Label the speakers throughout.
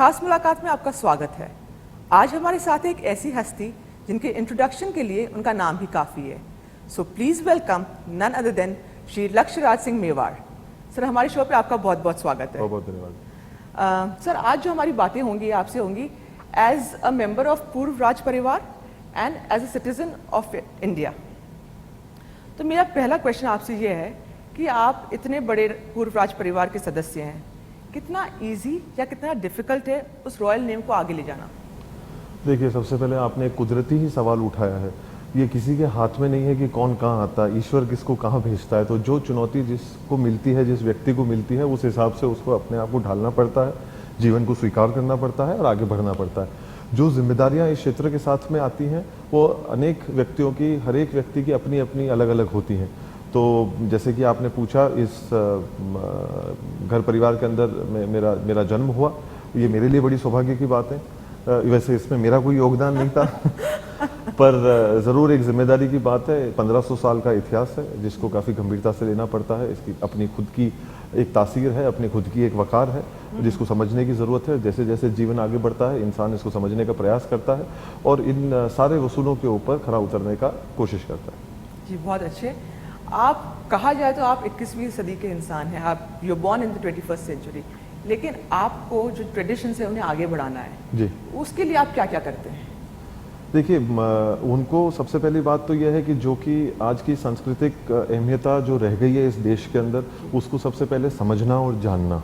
Speaker 1: खास मुलाकात में आपका स्वागत है। आज हमारे साथ एक ऐसी हस्ती जिनके इंट्रोडक्शन के लिए उनका नाम ही काफ़ी है। So please welcome none other than Shri Lakshyaraj Singh Mewar. Sir, हमारे शो पे आपका बहुत बहुत स्वागत है।
Speaker 2: बहुत बहुत धन्यवाद।
Speaker 1: सर, आज जो हमारी बातें होंगी आपसे होंगी एज अ मेंबर ऑफ पूर्व राज परिवार and as a citizen of India. तो मेरा पहला क्वेश्चन आपसे ये है कि आप इतने बड़े पूर्व राज परिवार के सदस्य हैं, कितना इजी या कितना डिफिकल्ट है उस रॉयल नेम को आगे ले जाना?
Speaker 2: देखिए, सबसे पहले आपने एक कुदरती ही सवाल उठाया है। ये किसी के हाथ में नहीं है कि कौन कहाँ आता है, ईश्वर किसको कहाँ भेजता है। तो जो चुनौती जिसको मिलती है, जिस व्यक्ति को मिलती है, उस हिसाब से उसको अपने आप को ढालना पड़ता है, जीवन को स्वीकार करना पड़ता है और आगे बढ़ना पड़ता है। जो जिम्मेदारियां इस क्षेत्र के साथ में आती हैं वो अनेक व्यक्तियों की, हर एक व्यक्ति की अपनी अपनी अलग अलग होती हैं। तो जैसे कि आपने पूछा, इस घर परिवार के अंदर मेरा जन्म हुआ, ये मेरे लिए बड़ी सौभाग्य की बात है। वैसे इसमें मेरा कोई योगदान नहीं था पर ज़रूर एक जिम्मेदारी की बात है। 1500 साल का इतिहास है जिसको काफ़ी गंभीरता से लेना पड़ता है। इसकी अपनी खुद की एक तासीर है, अपनी खुद की एक वकार है जिसको समझने की ज़रूरत है। जैसे जैसे जीवन आगे बढ़ता है, इंसान इसको समझने का प्रयास करता है और इन सारे वसूलों के ऊपर खरा उतरने का कोशिश करता है।
Speaker 1: जी, बहुत अच्छे। आप कहा जाए तो आप 21वीं सदी के इंसान हैं, आप you born in the 21st century, लेकिन आपको जो ट्रेडिशंस है उन्हें आगे बढ़ाना है
Speaker 2: जी।
Speaker 1: उसके लिए आप क्या क्या करते हैं?
Speaker 2: देखिए, उनको सबसे पहली बात तो यह है कि जो कि आज की सांस्कृतिक अहमियता जो रह गई है इस देश के अंदर, उसको सबसे पहले समझना और जानना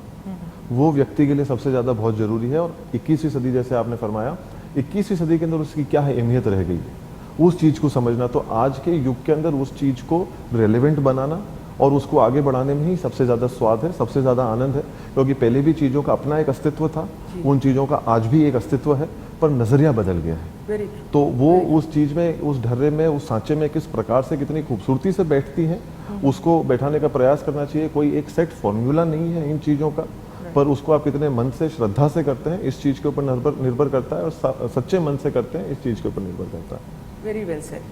Speaker 2: वो व्यक्ति के लिए सबसे ज़्यादा बहुत ज़रूरी है। और 21वीं सदी, जैसे आपने फरमाया, 21वीं सदी के अंदर उसकी क्या है अहमियत रह गई है, उस चीज़ को समझना। तो आज के युग के अंदर उस चीज़ को रेलेवेंट बनाना और उसको आगे बढ़ाने में ही सबसे ज़्यादा स्वाद है, सबसे ज़्यादा आनंद है। क्योंकि पहले भी चीज़ों का अपना एक अस्तित्व था, उन चीज़ों का आज भी एक अस्तित्व है, पर नज़रिया बदल गया है। तो वो उस चीज़ में, उस ढर्रे में, उस सांचे में किस प्रकार से, कितनी खूबसूरती से बैठती हैं, उसको बैठाने का प्रयास करना चाहिए। कोई एक सेट फॉर्मूला नहीं है इन चीज़ों का, पर उसको आप कितने मन से, श्रद्धा से करते हैं, इस चीज़ के ऊपर निर्भर करता है। और सच्चे मन से करते हैं, इस चीज़ के ऊपर निर्भर करता है।
Speaker 1: Very well said.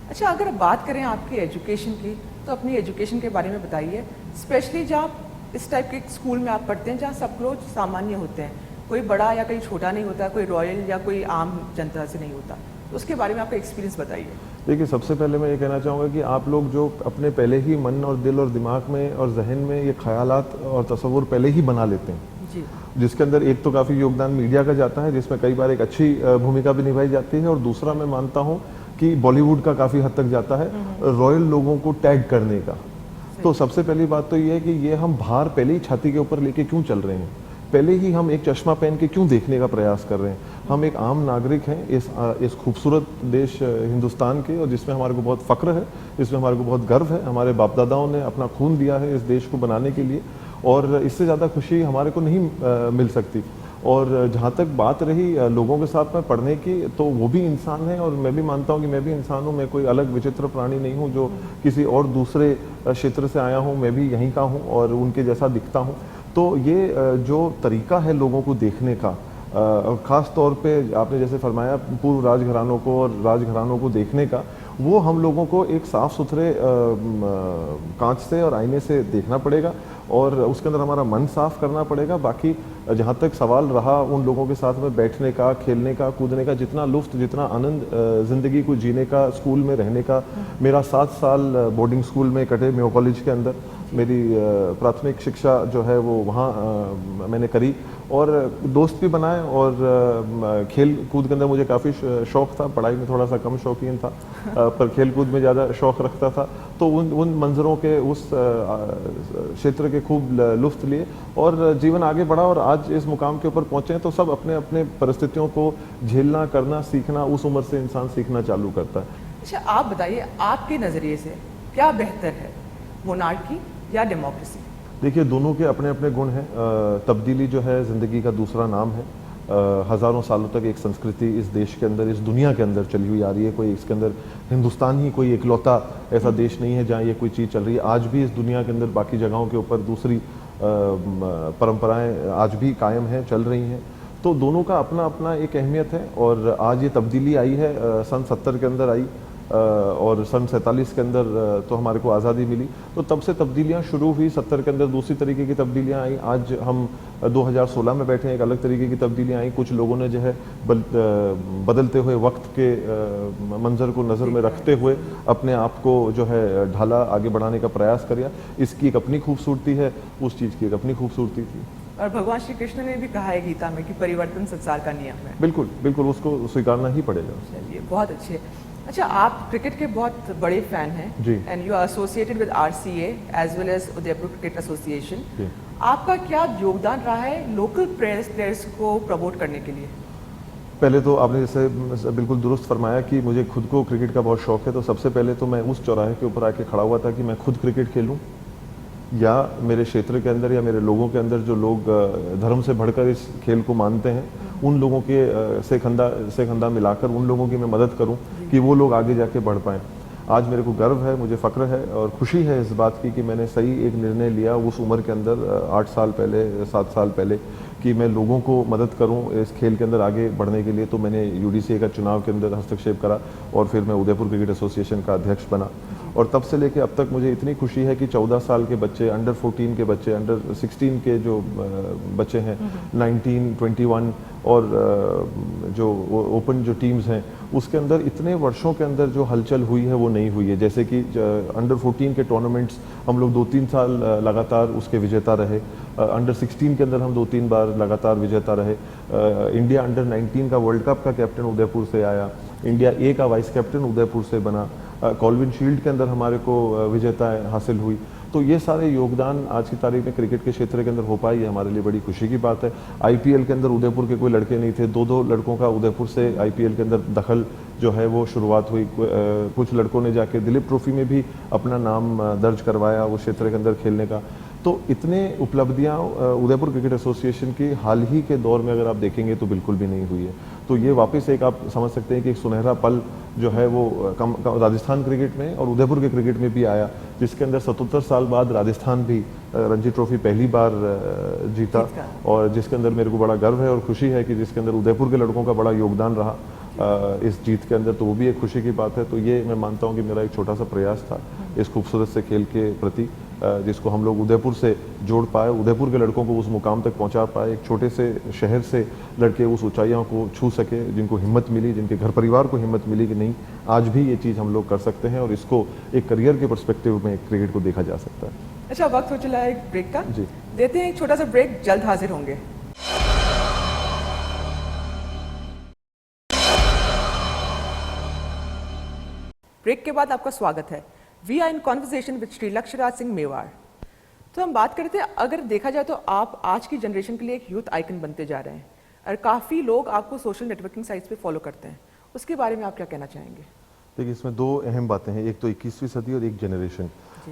Speaker 1: अच्छा, अगर बात करें आपकी एजुकेशन की, तो अपनी एजुकेशन के बारे में बताइए, स्पेशली जहाँ इस टाइप के स्कूल में आप पढ़ते हैं जहाँ सब लोग सामान्य होते हैं, कोई बड़ा या कोई छोटा नहीं होता, कोई रॉयल या कोई आम जनता से नहीं होता, तो उसके बारे में आपका एक्सपीरियंस बताइए।
Speaker 2: देखिए, सबसे पहले मैं ये कहना चाहूँगा कि आप लोग जो अपने पहले ही मन और दिल और दिमाग में और जहन में ये ख्यालात और तस्वुर पहले ही बना लेते हैं
Speaker 1: जी,
Speaker 2: जिसके अंदर एक तो काफ़ी योगदान मीडिया का जाता है, जिसमें कई बार एक अच्छी भूमिका भी निभाई जाती है, और दूसरा मैं मानता हूँ कि बॉलीवुड का काफ़ी हद तक जाता है रॉयल लोगों को टैग करने का। तो सबसे पहली बात तो ये है कि ये हम भार पहले ही छाती के ऊपर लेके क्यों चल रहे हैं, पहले ही हम एक चश्मा पहन के क्यों देखने का प्रयास कर रहे हैं। हम एक आम नागरिक हैं इस खूबसूरत देश हिंदुस्तान के, और जिसमें हमारे को बहुत फ़ख्र है, जिसमें हमारे को बहुत गर्व है। हमारे बाप दादाओं ने अपना खून दिया है इस देश को बनाने के लिए, और इससे ज़्यादा खुशी हमारे को नहीं मिल सकती। और जहाँ तक बात रही लोगों के साथ में पढ़ने की, तो वो भी इंसान है और मैं भी मानता हूँ कि मैं भी इंसान हूँ। मैं कोई अलग विचित्र प्राणी नहीं हूँ जो किसी और दूसरे क्षेत्र से आया हूँ। मैं भी यहीं का हूँ और उनके जैसा दिखता हूँ। तो ये जो तरीका है लोगों को देखने का, ख़ास तौर पे आपने जैसे फरमाया पूर्व राजघरानों को और राजघरानों को देखने का, वो हम लोगों को एक साफ़ सुथरे कांच से और आईने से देखना पड़ेगा और उसके अंदर हमारा मन साफ करना पड़ेगा। बाकी जहाँ तक सवाल रहा उन लोगों के साथ में बैठने का, खेलने का, कूदने का, जितना लुफ्त, जितना आनंद ज़िंदगी को जीने का, स्कूल में रहने का। मेरा 7 साल बोर्डिंग स्कूल में कटे, मेयो कॉलेज के अंदर मेरी प्राथमिक शिक्षा जो है वो वहाँ मैंने करी, और दोस्त भी बनाए, और खेल कूद के अंदर मुझे काफ़ी शौक़ था। पढ़ाई में थोड़ा सा कम शौकीन था पर खेल कूद में ज़्यादा शौक़ रखता था। तो उन मंजरों के, उस क्षेत्र के खूब लुफ्त लिए और जीवन आगे बढ़ा, और आज इस मुकाम के ऊपर पहुँचे हैं। तो सब अपने अपने परिस्थितियों को झेलना, करना, सीखना उस उम्र से इंसान सीखना चालू करता है।
Speaker 1: अच्छा, आप बताइए, आपके नज़रिए से क्या बेहतर है, मोनार्की या डेमोक्रेसी?
Speaker 2: देखिए, दोनों के अपने अपने गुण हैं। तब्दीली जो है ज़िंदगी का दूसरा नाम है। हज़ारों सालों तक एक संस्कृति इस देश के अंदर, इस दुनिया के अंदर चली हुई आ रही है। कोई इसके अंदर, हिंदुस्तान ही कोई इकलौता ऐसा देश नहीं है जहाँ ये कोई चीज़ चल रही है। आज भी इस दुनिया के अंदर बाकी जगहों के ऊपर दूसरी परंपराएं आज भी कायम हैं, चल रही हैं। तो दोनों का अपना अपना एक अहमियत है। और आज ये तब्दीली आई है, सन 70 के अंदर आई, और सन 47 के अंदर तो हमारे को आज़ादी मिली। तो तब से तब्दीलियां शुरू हुई, 70 के अंदर दूसरी तरीके की तब्दीलियां आई, आज हम 2016 में बैठे हैं, एक अलग तरीके की तब्दीलियां आई। कुछ लोगों ने जो है बदलते हुए वक्त के मंजर को नज़र में रखते हुए अपने आप को जो है ढाला, आगे बढ़ाने का प्रयास किया। इसकी एक अपनी खूबसूरती है, उस चीज़ की एक अपनी खूबसूरती थी।
Speaker 1: और भगवान श्री कृष्ण ने भी कहा है गीता में कि परिवर्तन संसार का नियम है।
Speaker 2: बिल्कुल बिल्कुल, उसको स्वीकारना ही पड़ेगा।
Speaker 1: चलिए, बहुत अच्छे। अच्छा, आप क्रिकेट के बहुत बड़े फैन हैं
Speaker 2: जी।
Speaker 1: And you are associated with RCA as well as Udaipur cricket association.
Speaker 2: जी।
Speaker 1: आपका क्या योगदान रहा है लोकल प्लेयर्स को प्रमोट करने के लिए?
Speaker 2: पहले तो आपने जैसे बिल्कुल दुरुस्त फरमाया कि मुझे खुद को क्रिकेट का बहुत शौक है, तो सबसे पहले तो मैं उस चौराहे के ऊपर आके खड़ा हुआ था कि मैं खुद क्रिकेट खेलूं, या मेरे क्षेत्र के अंदर या मेरे लोगों के अंदर जो लोग धर्म से बढ़कर इस खेल को मानते हैं, उन लोगों के से कंधा मिलाकर उन लोगों की मैं मदद करूं कि वो लोग आगे जाके बढ़ पाएं। आज मेरे को गर्व है, मुझे फ़ख्र है और खुशी है इस बात की कि मैंने सही एक निर्णय लिया उस उम्र के अंदर 8 साल पहले, 7 साल पहले, कि मैं लोगों को मदद करूं इस खेल के अंदर आगे बढ़ने के लिए। तो मैंने UDCA का चुनाव के अंदर हस्तक्षेप करा और फिर मैं उदयपुर क्रिकेट एसोसिएशन का अध्यक्ष बना। और तब से लेके अब तक मुझे इतनी खुशी है कि 14 साल के बच्चे, अंडर 14 के बच्चे, अंडर 16 के जो बच्चे हैं, 19, 21 और जो ओपन जो टीम्स हैं, उसके अंदर इतने वर्षों के अंदर जो हलचल हुई है वो नहीं हुई है। जैसे कि अंडर 14 के टूर्नामेंट्स हम लोग 2-3 साल लगातार उसके विजेता रहे। अंडर 16 के अंदर हम 2-3 बार लगातार विजेता रहे। इंडिया अंडर 19 का वर्ल्ड कप का कैप्टन उदयपुर से आया। इंडिया ए का वाइस कैप्टन उदयपुर से बना। कॉल्विन शील्ड के अंदर हमारे को विजेता हासिल हुई। तो ये सारे योगदान आज की तारीख में क्रिकेट के क्षेत्र के अंदर हो पाई, ये हमारे लिए बड़ी खुशी की बात है। IPL के अंदर उदयपुर के कोई लड़के नहीं थे, 2-2 लड़कों का उदयपुर से IPL के अंदर दखल जो है वो शुरुआत हुई। कुछ लड़कों ने जाके दिलीप ट्रॉफी में भी अपना नाम दर्ज करवाया उस क्षेत्र के अंदर खेलने का। तो इतने उपलब्धियां उदयपुर क्रिकेट एसोसिएशन की हाल ही के दौर में अगर आप देखेंगे तो बिल्कुल भी नहीं हुई है। तो ये वापस एक आप समझ सकते हैं कि एक सुनहरा पल जो है वो राजस्थान क्रिकेट में और उदयपुर के क्रिकेट में भी आया, जिसके अंदर 77 साल बाद राजस्थान भी रणजी ट्रॉफी पहली बार जीता, और जिसके अंदर मेरे को बड़ा गर्व है और खुशी है कि जिसके अंदर उदयपुर के लड़कों का बड़ा योगदान रहा इस जीत के अंदर। तो वो भी एक खुशी की बात है। तो ये मैं मानता हूँ कि मेरा एक छोटा सा प्रयास था इस खूबसूरत से खेल के प्रति, जिसको हम लोग उदयपुर से जोड़ पाए, उदयपुर के लड़कों को उस मुकाम तक पहुंचा पाए। एक छोटे से शहर से लड़के उस ऊंचाइयों को छू सके, जिनको हिम्मत मिली, जिनके घर परिवार को हिम्मत मिली कि नहीं आज भी ये चीज़ हम लोग कर सकते हैं और इसको एक करियर के पर्सपेक्टिव में क्रिकेट को देखा जा सकता है।
Speaker 1: अच्छा, वक्त हो चला है एक ब्रेक का।
Speaker 2: जी,
Speaker 1: देते हैं एक छोटा सा ब्रेक, जल्द हाजिर होंगे। ब्रेक के बाद आपका स्वागत है। We are in conversation with Shri Lakshyaraj Singh Mewar. तो हम बात करते हैं, अगर देखा जाए तो आप आज की जनरेशन के लिए एक यूथ आइकन बनते जा रहे हैं और काफ़ी लोग आपको सोशल नेटवर्किंग साइट्स पे फॉलो करते हैं, उसके बारे में आप क्या कहना चाहेंगे?
Speaker 2: देखिए, इसमें दो अहम बातें हैं, एक तो 21वीं सदी और एक जनरेशन।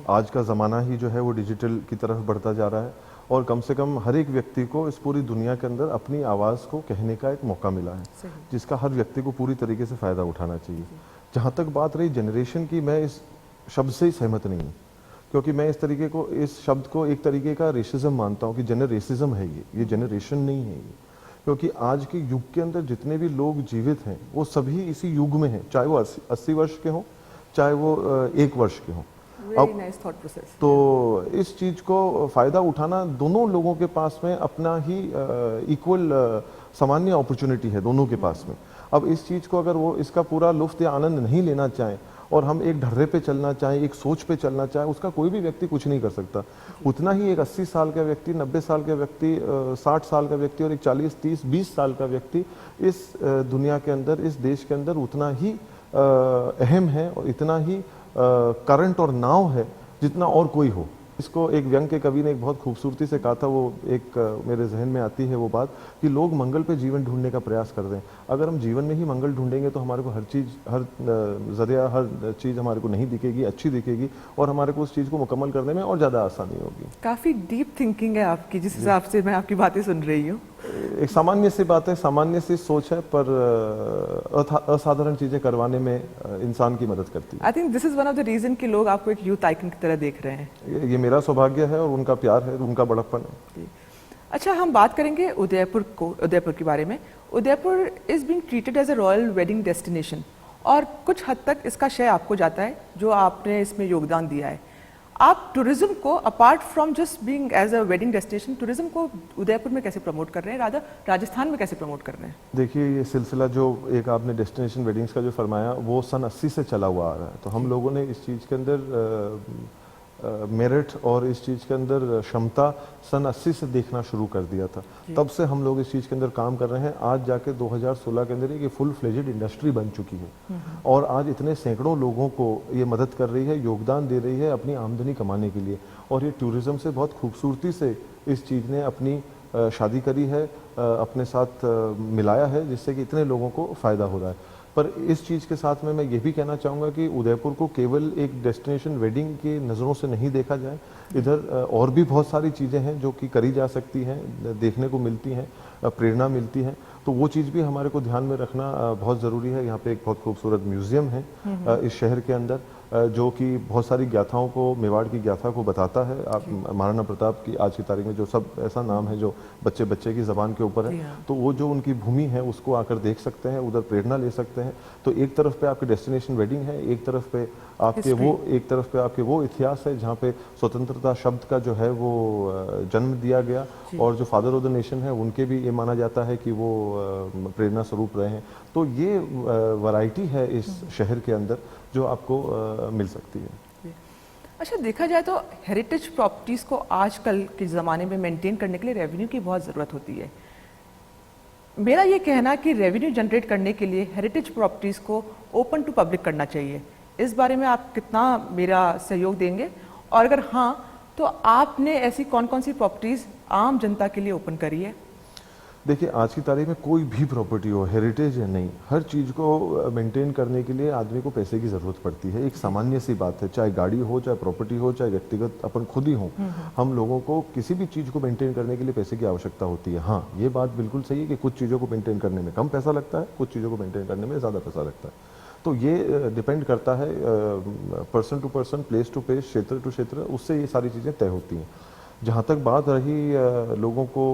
Speaker 2: आज का ज़माना ही जो है वो डिजिटल की तरफ बढ़ता जा रहा है और कम से कम हर एक व्यक्ति को इस पूरी दुनिया के अंदर अपनी आवाज़ को कहने का एक मौका मिला है, जिसका हर व्यक्ति को पूरी तरीके से फ़ायदा उठाना चाहिए। जहाँ तक बात रही जनरेशन की, मैं इस शब्द से ही सहमत नहीं हूँ, क्योंकि मैं इस शब्द को एक तरीके का रेसिज्म मानता हूँ कि रेसिज्म है ये जनरेशन नहीं है ये। क्योंकि आज के युग के अंदर जितने भी लोग जीवित हैं वो सभी इसी युग में हैं, चाहे वो 80 वर्ष के हों, चाहे वो 1 वर्ष के हों।
Speaker 1: Very nice thought process.
Speaker 2: तो इस चीज को फायदा उठाना दोनों लोगों के पास में अपना ही इक्वल सामान्य अपॉर्चुनिटी है दोनों के पास में। अब इस चीज को अगर वो इसका पूरा लुफ्त या आनंद नहीं लेना चाहें और हम एक ढर्रे पे चलना चाहें, एक सोच पे चलना चाहें, उसका कोई भी व्यक्ति कुछ नहीं कर सकता। उतना ही एक 80 साल का व्यक्ति, 90 साल का व्यक्ति, 60 साल का व्यक्ति और एक 40, 30, 20 साल का व्यक्ति इस दुनिया के अंदर, इस देश के अंदर उतना ही अहम है और इतना ही करंट और नाव है जितना और कोई हो। इसको एक व्यंग के कवि ने एक बहुत खूबसूरती से कहा था, वो एक मेरे जहन में आती है वो बात कि लोग मंगल पे जीवन ढूंढने का प्रयास कर रहे हैं। अगर हम जीवन में ही मंगल ढूंढेंगे तो हमारे को हर चीज़, हर जरिया, हर चीज़ हमारे को नहीं दिखेगी, अच्छी दिखेगी और हमारे को उस चीज़ को मुकम्मल करने में और ज़्यादा आसानी होगी।
Speaker 1: काफ़ी डीप थिंकिंग है आपकी, जिस हिसाब से मैं आपकी बातें सुन रही हूँ।
Speaker 2: एक सामान्य सी बात है, सामान्य सी सोच है, पर असाधारण चीजें करवाने में इंसान की मदद करती है।
Speaker 1: I think this is one of the reason कि लोग आपको एक यूथ आइकन की तरह देख रहे हैं।
Speaker 2: ये मेरा सौभाग्य है और उनका प्यार है, उनका बड़प्पन है।
Speaker 1: अच्छा, हम बात करेंगे उदयपुर के बारे में। Udaipur is being treated as a royal wedding destination और कुछ हद तक इसका श्रेय आपको जाता है जो आपने इसमें योगदान दिया है। आप टूरिज्म को apart from just being as a wedding destination, tourism को उदयपुर में कैसे प्रमोट कर रहे हैं, राधा राजस्थान में कैसे प्रमोट कर रहे हैं?
Speaker 2: देखिए, ये सिलसिला जो एक आपने डेस्टिनेशन वेडिंग्स का जो फरमाया, वो सन 80 से चला हुआ आ रहा है। तो हम लोगों ने इस चीज़ के अंदर मेरिट और इस चीज़ के अंदर क्षमता सन 80 से देखना शुरू कर दिया था। तब से हम लोग इस चीज़ के अंदर काम कर रहे हैं। आज जाके 2016 के अंदर ये फुल फ्लेजेड इंडस्ट्री बन चुकी है और आज इतने सैकड़ों लोगों को ये मदद कर रही है, योगदान दे रही है अपनी आमदनी कमाने के लिए। और ये टूरिज्म से बहुत खूबसूरती से इस चीज़ ने अपनी शादी करी है, अपने साथ मिलाया है, जिससे कि इतने लोगों को फ़ायदा हो रहा है। पर इस चीज़ के साथ में मैं ये भी कहना चाहूँगा कि उदयपुर को केवल एक डेस्टिनेशन वेडिंग की नज़रों से नहीं देखा जाए। इधर और भी बहुत सारी चीज़ें हैं जो कि करी जा सकती हैं, देखने को मिलती हैं, प्रेरणा मिलती है। तो वो चीज़ भी हमारे को ध्यान में रखना बहुत ज़रूरी है। यहाँ पे एक बहुत खूबसूरत म्यूज़ियम है इस शहर के अंदर, जो कि बहुत सारी गाथाओं को, मेवाड़ की गाथा को बताता है। आप महाराणा प्रताप की आज की तारीख में जो सब ऐसा नाम है जो बच्चे बच्चे की ज़बान के ऊपर है, तो वो जो उनकी भूमि है उसको आकर देख सकते हैं, उधर प्रेरणा ले सकते हैं। तो एक तरफ पे आपकी डेस्टिनेशन वेडिंग है, एक तरफ पे आपके वो इतिहास है जहाँ पे स्वतंत्रता शब्द का जो है वो जन्म दिया गया, और जो फादर ऑफ द नेशन है उनके भी ये माना जाता है कि वो प्रेरणा स्वरूप रहे हैं। तो ये वैरायटी है इस शहर के अंदर जो आपको मिल सकती है।
Speaker 1: अच्छा, देखा जाए तो हेरिटेज प्रॉपर्टीज़ को आजकल के ज़माने में मेंटेन करने के लिए रेवेन्यू की बहुत ज़रूरत होती है। मेरा ये कहना है कि रेवेन्यू जनरेट करने के लिए हेरिटेज प्रॉपर्टीज़ को ओपन टू पब्लिक करना चाहिए। इस बारे में आप कितना मेरा सहयोग देंगे, और अगर हाँ तो आपने ऐसी कौन कौन सी प्रॉपर्टीज़ आम जनता के लिए ओपन करी है?
Speaker 2: देखिए, आज की तारीख में कोई भी प्रॉपर्टी हो, हेरिटेज या नहीं, हर चीज़ को मेंटेन करने के लिए आदमी को पैसे की ज़रूरत पड़ती है। एक सामान्य सी बात है, चाहे गाड़ी हो, चाहे प्रॉपर्टी हो, चाहे व्यक्तिगत अपन खुद ही हो, हम लोगों को किसी भी चीज़ को मेंटेन करने के लिए पैसे की आवश्यकता होती है। हाँ, ये बात बिल्कुल सही है कि कुछ चीज़ों को मेंटेन करने में कम पैसा लगता है, कुछ चीज़ों को मेंटेन करने में ज़्यादा पैसा लगता है। तो ये डिपेंड करता है person to person, place to place, क्षेत्र टू क्षेत्र, उससे ये सारी चीज़ें तय होती हैं। जहाँ तक बात रही लोगों को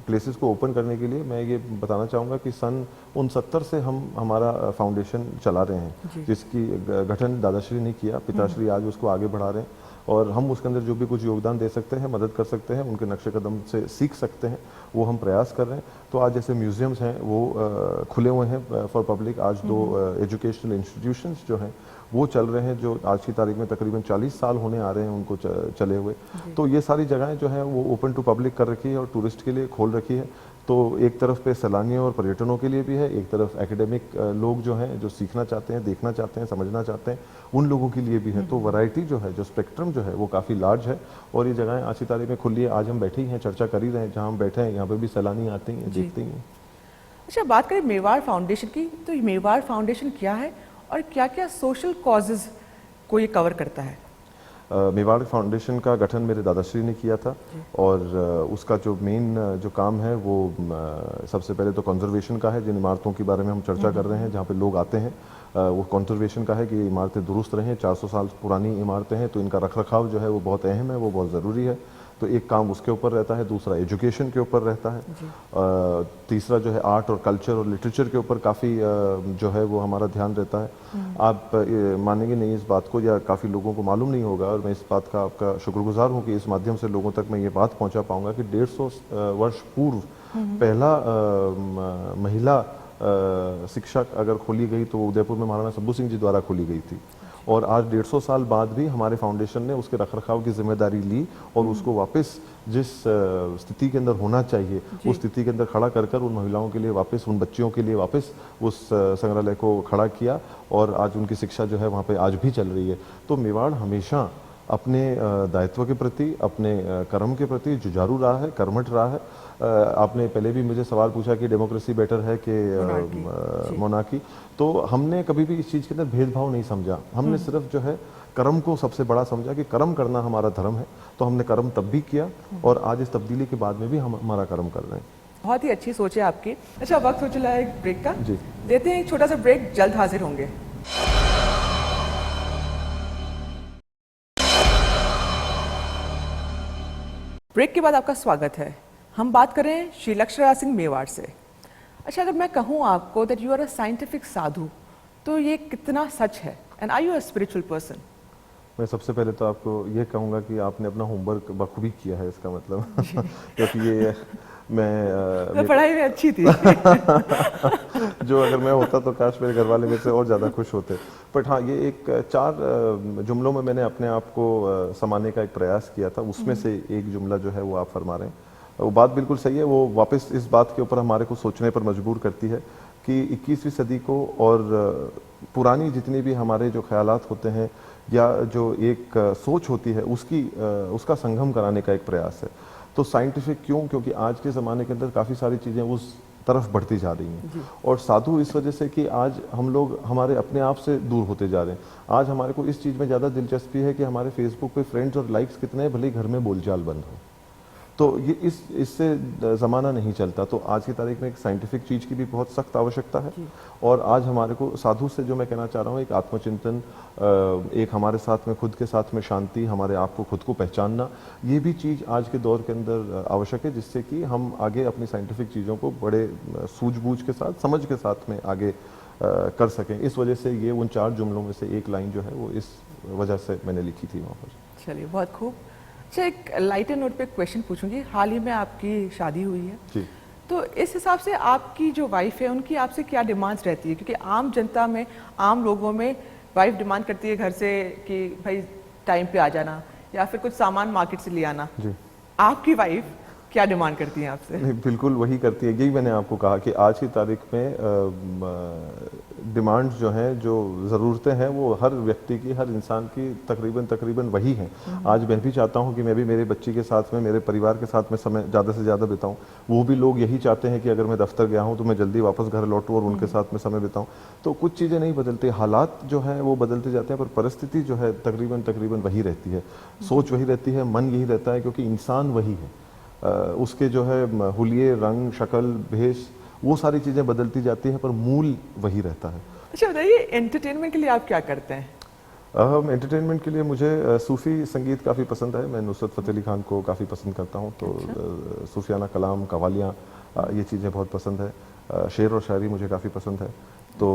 Speaker 2: प्लेसेस को ओपन करने के लिए, मैं ये बताना चाहूँगा कि सन 69 से हम हमारा फाउंडेशन चला रहे हैं, जिसकी गठन दादाश्री ने किया, पिताश्री आज उसको आगे बढ़ा रहे हैं, और हम उसके अंदर जो भी कुछ योगदान दे सकते हैं, मदद कर सकते हैं, उनके नक्शे कदम से सीख सकते हैं, वो हम प्रयास कर रहे हैं। तो आज जैसे म्यूज़ियम्स हैं वो खुले हुए हैं फॉर पब्लिक। आज 2 एजुकेशनल इंस्टीट्यूशंस जो हैं वो चल रहे हैं, जो आज की तारीख में तकरीबन 40 साल होने आ रहे हैं उनको चले हुए। तो ये सारी जगहें जो हैं वो ओपन टू पब्लिक कर रखी है और टूरिस्ट के लिए खोल रखी है। तो एक तरफ पे सैलानियों और पर्यटनों के लिए भी है, एक तरफ एकेडमिक लोग जो हैं, जो सीखना चाहते हैं, देखना चाहते हैं, समझना चाहते हैं, उन लोगों के लिए भी है। तो वैरायटी जो है, जो स्पेक्ट्रम जो है वो काफ़ी लार्ज है, और ये जगहें आज की तारीख में खुली है। आज हम बैठे ही हैं, चर्चा कर ही रहे हैं, जहाँ हम बैठे हैं यहाँ पे भी सैलानी आते हैं, देखते हैं।
Speaker 1: अच्छा, बात करें मेवाड़ फाउंडेशन की, तो ये मेवाड़ फाउंडेशन क्या है और क्या क्या सोशल कॉजेज को ये कवर करता है?
Speaker 2: मेवाड़ फाउंडेशन का गठन मेरे दादाश्री ने किया था, और उसका जो मेन जो काम है वो सबसे पहले तो कंजर्वेशन का है। जिन इमारतों के बारे में हम चर्चा कर रहे हैं, जहाँ पे लोग आते हैं, वो कंजर्वेशन का है कि इमारतें दुरुस्त रहें। 400 साल पुरानी इमारतें हैं, तो इनका रखरखाव जो है वो बहुत अहम है, वो बहुत ज़रूरी है। तो एक काम उसके ऊपर रहता है, दूसरा एजुकेशन के ऊपर रहता है, तीसरा जो है आर्ट और कल्चर और लिटरेचर के ऊपर काफ़ी जो है वो हमारा ध्यान रहता है। आप मानेंगे नहीं इस बात को, या काफ़ी लोगों को मालूम नहीं होगा, और मैं इस बात का आपका शुक्रगुजार हूँ कि इस माध्यम से लोगों तक मैं ये बात पहुँचा पाऊँगा कि 150 वर्ष पूर्व पहला महिला शिक्षक अगर खोली गई तो उदयपुर में महाराणा सब्बू सिंह जी द्वारा खोली गई थी। और आज 150 साल बाद भी हमारे फाउंडेशन ने उसके रखरखाव की जिम्मेदारी ली और उसको वापस जिस स्थिति के अंदर होना चाहिए उस स्थिति के अंदर खड़ा कर कर उन महिलाओं के लिए वापस, उन बच्चियों के लिए वापस उस संग्रहालय को खड़ा किया, और आज उनकी शिक्षा जो है वहाँ पे आज भी चल रही है। तो मेवाड़ हमेशा अपने दायित्व के प्रति, अपने कर्म के प्रति जुझारू रहा है, कर्मठ रहा है। आपने पहले भी मुझे सवाल पूछा कि डेमोक्रेसी बेटर है कि मोनार्की, तो हमने कभी भी इस चीज़ के अंदर भेदभाव नहीं समझा। हमने सिर्फ जो है कर्म को सबसे बड़ा समझा कि कर्म करना हमारा धर्म है, तो हमने कर्म तब भी किया, और आज इस तब्दीली के बाद में भी हम हमारा कर्म कर रहे हैं।
Speaker 1: बहुत ही अच्छी सोच है आपकी। अच्छा, वक्त हो चला है एक ब्रेक का,
Speaker 2: जी
Speaker 1: देते हैं एक छोटा सा ब्रेक, जल्द हाजिर होंगे। ब्रेक के बाद आपका स्वागत है। हम बात कर रहे हैं श्री लक्ष्मणराज सिंह मेवाड़ से। अच्छा, अगर मैं कहूँ आपको that you are a scientific sadhu, तो ये कितना सच है? And are you a spiritual person?
Speaker 2: मैं सबसे पहले तो आपको ये कहूँगा कि आपने अपना होमवर्क बखूबी किया है, इसका मतलब क्योंकि ये
Speaker 1: मैं पढ़ाई में अच्छी थी।
Speaker 2: जो अगर मैं होता तो काश मेरे घर वाले मेरे से और ज़्यादा खुश होते। बट हाँ, ये एक 4 जुमलों में मैंने अपने आप को समाने का एक प्रयास किया था। उसमें से एक जुमला जो है वो आप फरमा रहे हैं, वो बात बिल्कुल सही है। वो वापस इस बात के ऊपर हमारे को सोचने पर मजबूर करती है कि 21वीं सदी को और पुरानी जितनी भी हमारे जो ख्यालात होते हैं या जो एक सोच होती है उसका संगम कराने का एक प्रयास है। तो साइंटिफिक क्यों? क्योंकि आज के ज़माने के अंदर काफ़ी सारी चीज़ें उस तरफ बढ़ती जा रही हैं, और साधु इस वजह से कि आज हम लोग हमारे अपने आप से दूर होते जा रहे हैं। आज हमारे को इस चीज़ में ज़्यादा दिलचस्पी है कि हमारे फेसबुक पे फ्रेंड्स और लाइक्स कितने हैं, भले ही घर में बोलचाल बंद हो। तो ये इससे ज़माना नहीं चलता। तो आज की तारीख में एक साइंटिफिक चीज़ की भी बहुत सख्त आवश्यकता है। और आज हमारे को साधु से जो मैं कहना चाह रहा हूँ, एक आत्मचिंतन, एक हमारे साथ में खुद के साथ में शांति, हमारे आप को खुद को पहचानना, ये भी चीज़ आज के दौर के अंदर आवश्यक है, जिससे कि हम आगे अपनी साइंटिफिक चीज़ों को बड़े सूझबूझ के साथ, समझ के साथ में आगे कर सकें। इस वजह से ये उन 4 जुमलों में से एक लाइन जो है वो इस वजह से मैंने लिखी थी वहाँ पर।
Speaker 1: चलिए, बहुत खूब। अच्छा, एक लाइटर नोट पे क्वेश्चन पूछूंगी। हाल ही में आपकी शादी हुई है
Speaker 2: जी।
Speaker 1: तो इस हिसाब से आपकी जो वाइफ है उनकी आपसे क्या डिमांड्स रहती है? क्योंकि आम जनता में, आम लोगों में वाइफ डिमांड करती है घर से कि भाई टाइम पे आ जाना या फिर कुछ सामान मार्केट से ले आना। जी। आपकी वाइफ क्या डिमांड करती है आपसे?
Speaker 2: नहीं, बिल्कुल वही करती है। यही मैंने आपको कहा कि आज की तारीख में डिमांड्स जो हैं, जो ज़रूरतें हैं, वो हर व्यक्ति की, हर इंसान की तकरीबन वही हैं। आज मैं भी चाहता हूं कि मैं भी मेरे बच्ची के साथ में, मेरे परिवार के साथ में समय ज़्यादा से ज़्यादा बिताऊं। वो भी लोग यही चाहते हैं कि अगर मैं दफ्तर गया हूं तो मैं जल्दी वापस घर लौटूं और उनके साथ में समय बिताऊं। तो कुछ चीज़ें नहीं बदलती, हालात जो हैं वो बदलते जाते हैं, पर परिस्थिति जो है तकरीबन वही रहती है। सोच वही रहती है, मन यही रहता है, क्योंकि इंसान वही है। उसके जो है हुलिये, रंग, शक्ल, भेष, वो सारी चीज़ें बदलती जाती हैं, पर मूल वही रहता है।
Speaker 1: अच्छा बताइए, एंटरटेनमेंट के लिए आप क्या करते हैं?
Speaker 2: एंटरटेनमेंट के लिए मुझे सूफ़ी संगीत काफ़ी पसंद है। मैं नुसरत फ़तेह अली खान को काफ़ी पसंद करता हूँ। तो सूफियाना कलाम, कवालियाँ, ये चीज़ें बहुत पसंद है। शेर और शायरी मुझे काफ़ी पसंद है। तो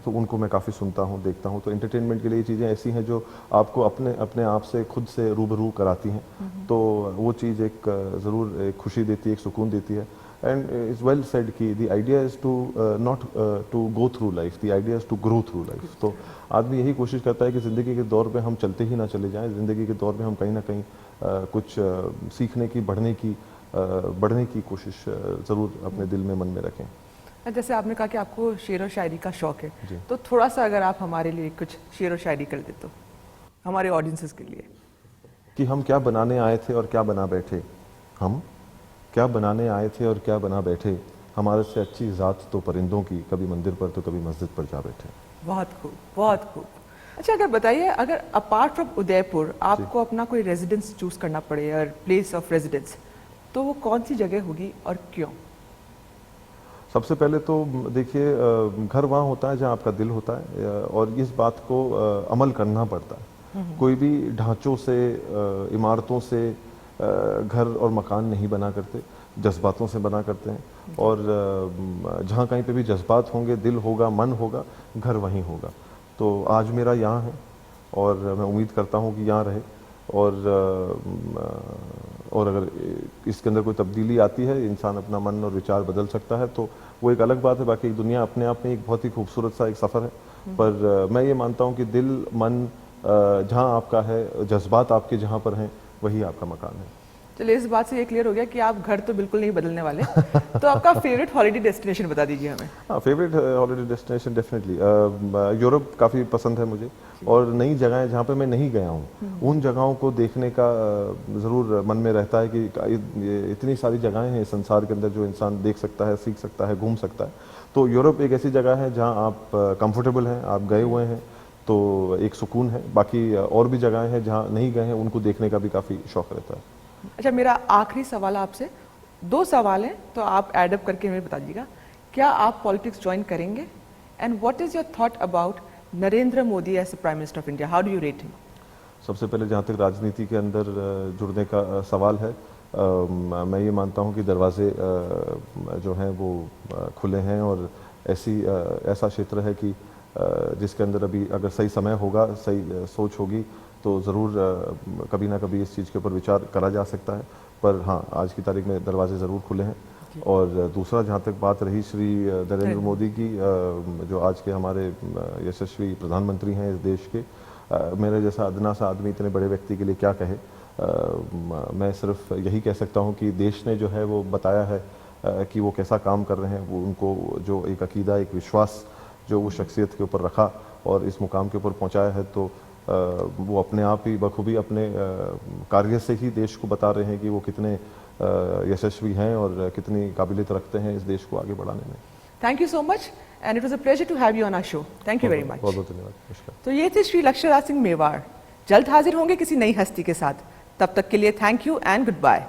Speaker 2: उनको मैं काफ़ी सुनता हूँ, देखता हूँ। तो एंटरटेनमेंट के लिए ये चीज़ें ऐसी हैं जो आपको अपने आप से, खुद से रूबरू कराती हैं। तो वो चीज़ एक ज़रूर एक खुशी देती है, एक सुकून देती है। एंड इज़ वेल सेड कि the idea is to not to go through life, the idea is to grow through life. तो आदमी यही कोशिश करता है कि ज़िंदगी के दौर पे हम चलते ही ना चले जाएं। ज़िंदगी के दौर में हम कहीं ना कहीं कुछ सीखने की, बढ़ने की कोशिश ज़रूर अपने दिल में, मन में रखें।
Speaker 1: जैसे आपने कहा कि आपको शेर और शायरी का शौक है, तो थोड़ा सा अगर आप हमारे लिए कुछ शेर और शायरी कर दे तो हमारे ऑडियंसेस के लिए।
Speaker 2: कि हम क्या बनाने आए थे और क्या बना बैठे, हम क्या बनाने आए थे और क्या बना बैठे, हमारे से अच्छी ज़ात तो परिंदों की, कभी मंदिर पर तो कभी मस्जिद पर जा बैठे।
Speaker 1: बहुत खूब, बहुत खूब। अच्छा, अगर बताइए, अगर अपार्ट फ्रॉम उदयपुर आपको अपना कोई रेजिडेंस चूज करना पड़े, और प्लेस ऑफ रेजिडेंस, तो वो कौन सी जगह होगी और क्यों?
Speaker 2: सबसे पहले तो देखिए, घर वहाँ होता है जहाँ आपका दिल होता है, और इस बात को अमल करना पड़ता है। कोई भी ढांचों से, इमारतों से घर और मकान नहीं बना करते, जज्बातों से बना करते हैं। और जहाँ कहीं पे भी जज्बात होंगे, दिल होगा, मन होगा, घर वहीं होगा। तो आज मेरा यहाँ है और मैं उम्मीद करता हूँ कि यहाँ रहे। और अगर इसके अंदर कोई तब्दीली आती है, इंसान अपना मन और विचार बदल सकता है, तो वो एक अलग बात है। बाकी दुनिया अपने आप में एक बहुत ही खूबसूरत सा एक सफ़र है। पर मैं ये मानता हूँ कि दिल, मन जहाँ आपका है, जज्बात आपके जहाँ पर हैं, वही आपका मकान है।
Speaker 1: चलिए, इस बात से ये क्लियर हो गया कि आप घर तो बिल्कुल नहीं बदलने वाले। तो आपका फेवरेट हॉलिडे डेस्टिनेशन बता दीजिए हमें।
Speaker 2: हाँ, favourite holiday destination definitely Europe काफ़ी पसंद है मुझे। और नई जगहें जहाँ पे मैं नहीं गया हूँ, उन जगहों को देखने का ज़रूर मन में रहता है कि इतनी सारी जगहें हैं संसार के अंदर जो इंसान देख सकता है, सीख सकता है, घूम सकता है। तो यूरोप एक ऐसी जगह है जहाँ आप कंफर्टेबल हैं, आप गए हुए हैं, तो एक सुकून है। बाकी और भी जगहें हैं जहाँ नहीं गए हैं, उनको देखने का भी काफ़ी शौक़ रहता है।
Speaker 1: अच्छा, मेरा आखिरी सवाल आपसे, 2 सवाल हैं, तो आप एड अप करके हमें बता दीजिएगा। क्या आप पॉलिटिक्स ज्वाइन करेंगे? And what is your thought about Narendra Modi as prime minister of India? How do you rate him?
Speaker 2: सबसे पहले जहाँ तक राजनीति के अंदर जुड़ने का सवाल है, मैं ये मानता हूँ कि दरवाजे जो हैं वो खुले हैं, और ऐसा क्षेत्र है कि जिसके अंदर अभी अगर सही समय होगा, सही सोच होगी तो ज़रूर कभी ना कभी इस चीज़ के ऊपर विचार करा जा सकता है। पर हाँ, आज की तारीख में दरवाजे ज़रूर खुले हैं। और दूसरा, जहाँ तक बात रही श्री नरेंद्र मोदी की, जो आज के हमारे यशस्वी प्रधानमंत्री हैं इस देश के, मेरे जैसा अदना सा आदमी इतने बड़े व्यक्ति के लिए क्या कहे। मैं सिर्फ यही कह सकता हूँ कि देश ने जो है वो बताया है कि वो कैसा काम कर रहे हैं। वो उनको जो एक अकीदा, एक विश्वास जो वो शख्सियत के ऊपर रखा और इस मुकाम के ऊपर पहुंचाया है, तो वो अपने आप ही बखूबी अपने कार्य से ही देश को बता रहे हैं कि वो कितने यशस्वी हैं और कितनी काबिलियत रखते हैं इस देश को आगे बढ़ाने में।
Speaker 1: Thank you so much and it was a pleasure to have you on our show. Thank you very much.
Speaker 2: बहुत बहुत धन्यवाद। नमस्कार।
Speaker 1: तो ये थे श्री लक्ष्य राज सिंह मेवाड़। जल्द हाजिर होंगे किसी नई हस्ती के साथ। तब तक के लिए thank you and good bye.